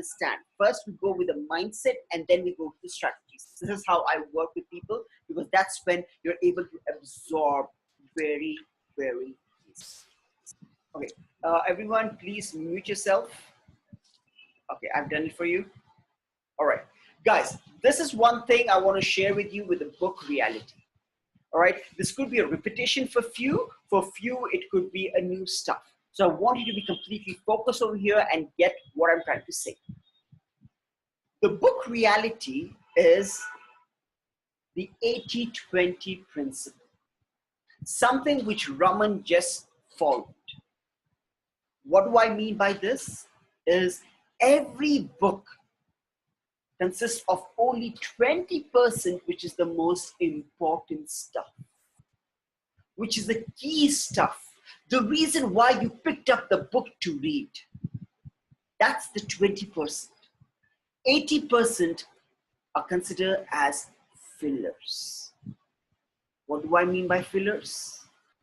understand. First, we go with a mindset and then we go to strategies. This is how I work with people, because that's when you're able to absorb very, very easily. Okay, everyone, please mute yourself. Okay, I've done it for you. All right, guys, this is one thing I want to share with you with the book reality. All right, this could be a repetition for few it could be a new stuff. So I want you to be completely focused over here and get what I'm trying to say. The book reality is the 80-20 principle, something which Raman just followed. What do I mean by this? Is every book consists of only 20%, which is the most important stuff, which is the key stuff. The reason why you picked up the book to read. That's the 20%. 80% are considered as fillers. What do I mean by fillers?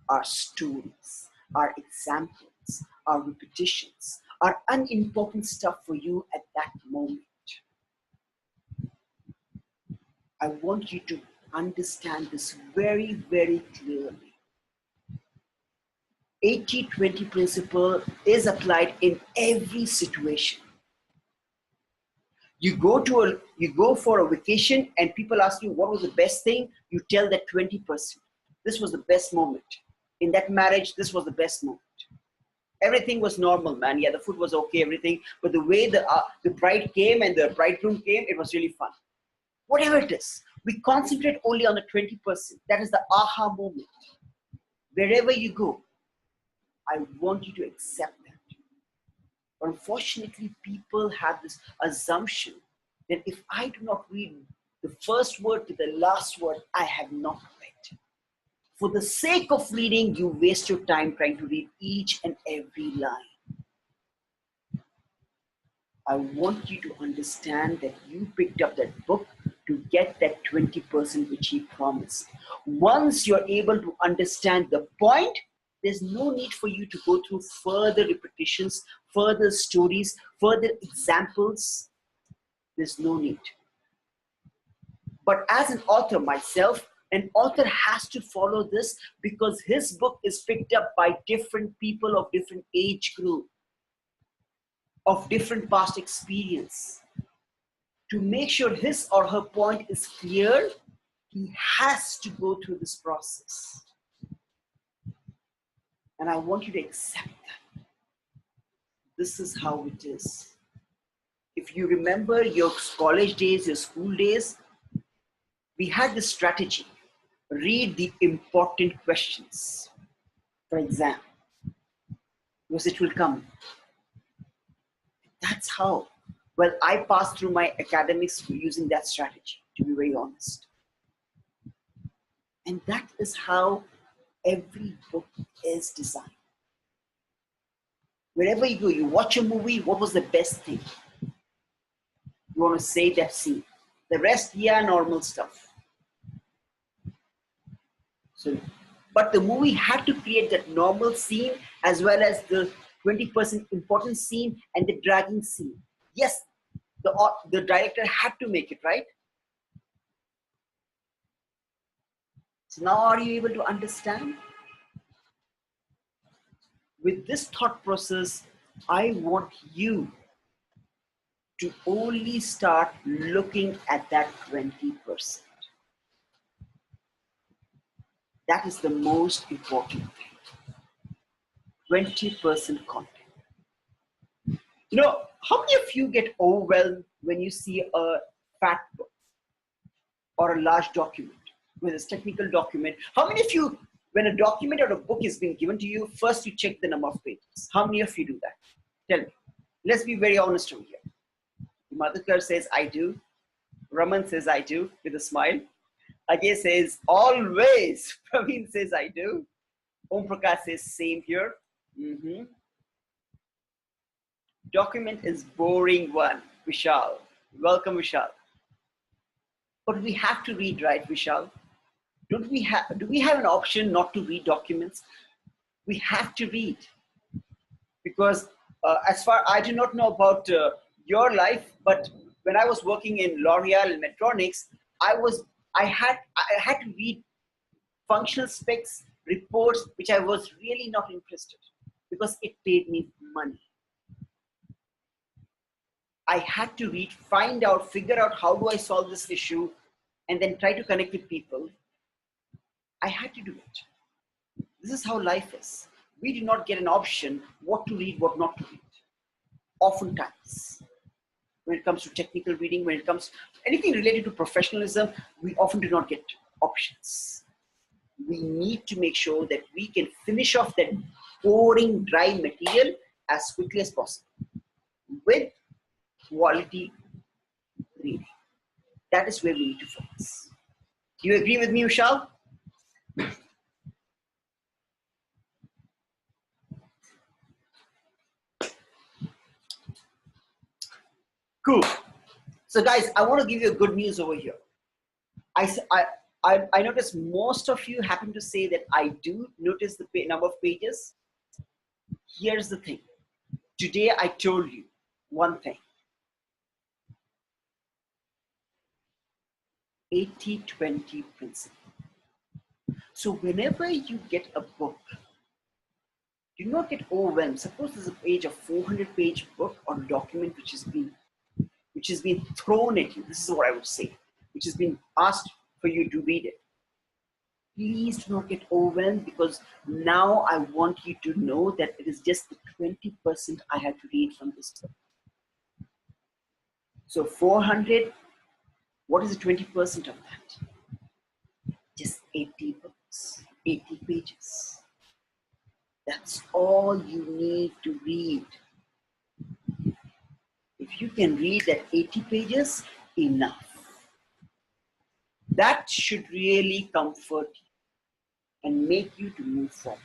Our stories, our examples, our repetitions, our unimportant stuff for you at that moment. I want you to understand this very, very clearly. 80-20 principle is applied in every situation. You go for a vacation and people ask you what was the best thing, you tell that 20%. This was the best moment. In that marriage, this was the best moment. Everything was normal, man. Yeah, the food was okay, everything. But the way the bride came and the bridegroom came, it was really fun. Whatever it is, we concentrate only on the 20%. That is the aha moment. Wherever you go, I want you to accept that. Unfortunately, people have this assumption that if I do not read the first word to the last word, I have not read. For the sake of reading, you waste your time trying to read each and every line. I want you to understand that you picked up that book to get that 20% which he promised. Once you're able to understand the point, there's no need for you to go through further repetitions, further stories, further examples. There's no need. But as an author myself, an author has to follow this because his book is picked up by different people of different age group, of different past experience. To make sure his or her point is clear, he has to go through this process. And I want you to accept that. This is how it is. If you remember your college days, your school days, we had this strategy. Read the important questions for exam, because it will come. That's how. Well, I passed through my academics using that strategy, to be very honest. And that is how every book is designed. Wherever you go, you watch a movie, what was the best thing? You want to say that scene. The rest, yeah, normal stuff. So, but the movie had to create that normal scene as well as the 20% important scene and the dragging scene. Yes, the director had to make it, right? So now are you able to understand? With this thought process, I want you to only start looking at that 20%. That is the most important thing. 20% content. You know, how many of you get overwhelmed when you see a fat book or a large document, with a technical document? How many of you, when a document or a book is being given to you, first you check the number of pages? How many of you do that? Tell me. Let's be very honest over here. Madhukar says, I do. Raman says, I do, with a smile. Ajay says, always. Praveen says, I do. Om Prakash says, same here. Document is boring one. Vishal. Welcome, Vishal. But we have to read, right, Vishal? Do we have an option not to read documents? We have to read. Because as far I do not know about your life, but when I was working in L'Oreal and Medtronics, I had to read functional specs reports which I was really not interested because it paid me money. I had to read, find out, figure out how do I solve this issue, and then try to connect with people. I had to do it. This is how life is. We do not get an option what to read, what not to read. Oftentimes, when it comes to technical reading, when it comes to anything related to professionalism, we often do not get options. We need to make sure that we can finish off that boring, dry material as quickly as possible with quality reading. That is where we need to focus. Do you agree with me, Vishal? Cool. So guys, I want to give you a good news over here. I notice most of you happen to say that I do notice the number of pages. Here's the thing. Today I told you one thing. 80-20 principle. So whenever you get a book, do not get overwhelmed. Suppose there's a page of 400-page book or document which has been thrown at you. This is what I would say, which has been asked for you to read it. Please do not get overwhelmed, because now I want you to know that it is just the 20% I have to read from this book. So 400, what is the 20% of that? Just 80 books, 80 pages. That's all you need to read. If you can read that 80 pages, enough. That should really comfort you and make you to move forward.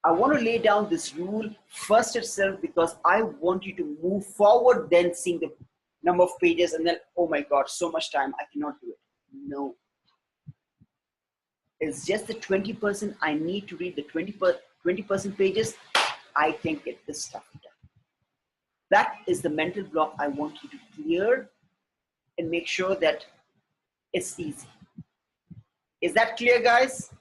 I want to lay down this rule first itself because I want you to move forward, then seeing the number of pages and then, oh my God, so much time, I cannot do it. No. It's just the 20% I need to read the 20% pages. I can get this stuff done. That is the mental block I want you to clear and make sure that it's easy. Is that clear, guys?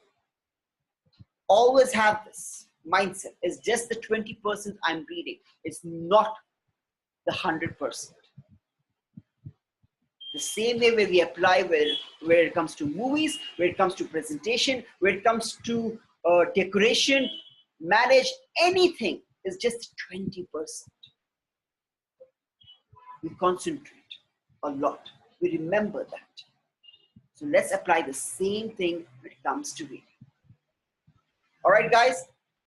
Always have this mindset. It's just the 20% I'm reading. It's not the 100%. The same way where we apply where it comes to movies, where it comes to presentation, where it comes to decoration, manage, anything is just 20%. We concentrate a lot. We remember that. So let's apply the same thing when it comes to reading. All right, guys.